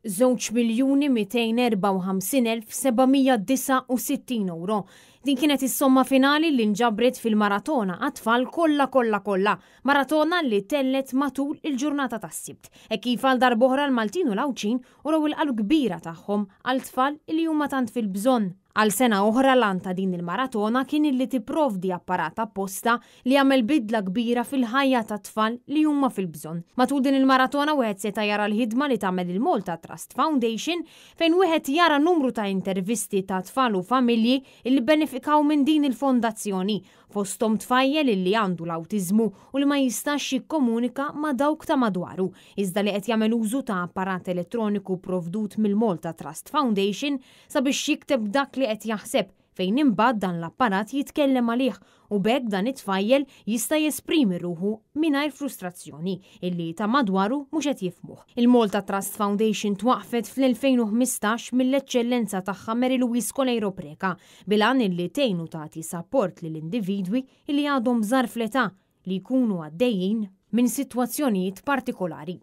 2,254,769 euro. Din kienet is-somma finali li nġabret fil-maratona għat-tfal kollha. Maratona li tellet matul il-ġurnata tas-Sibt. E kif għal darbohra l-Maltin u l-Awċin uraw il-qalb kbira tagħhom għal tfal li huma tant fil-bżonn. Għal sena oħra lan ta' din il-maratona kien li tipprovdi apparat apposta li jagħmel bidla kbira fil-ħajja ta' tfal li huma fil-bżonn. Matul din il-maratona wieħed seta' jara l-ħidma li tagħmel il-Malta Trust Foundation fejn wieħed jara numru ta' intervisti ta' tfal u familji li benefikaw minn din il-fondazzjoni fosthom tfajjel li għandu l-awtiżmu u li ma jistax jikkomunika ma' dawk ta' madwaru. Iżda li qed jagħmel użu ta' apparat elettroniku provdut mill-Malta Trust Foundation sabiex jikteb dak li qed jaħseb fejn imbagħad dan l-apparat jitkellem għalih u bekk dan it-tfajjel jista' jesprimi ruħu mingħajr frustrazzjoni illi ta' madwaru mhux qed jifhmuh. Il-Malta Trust Foundation twaqfet fl-2015 mill-eċċellenza tagħha Mary Louise Colejro Preka bilan illi tgħinu tagħti sapport lill-individwi illi għadhom żgħar fl-età li jkunu għaddejjin minn sitwazzjonijiet partikolari.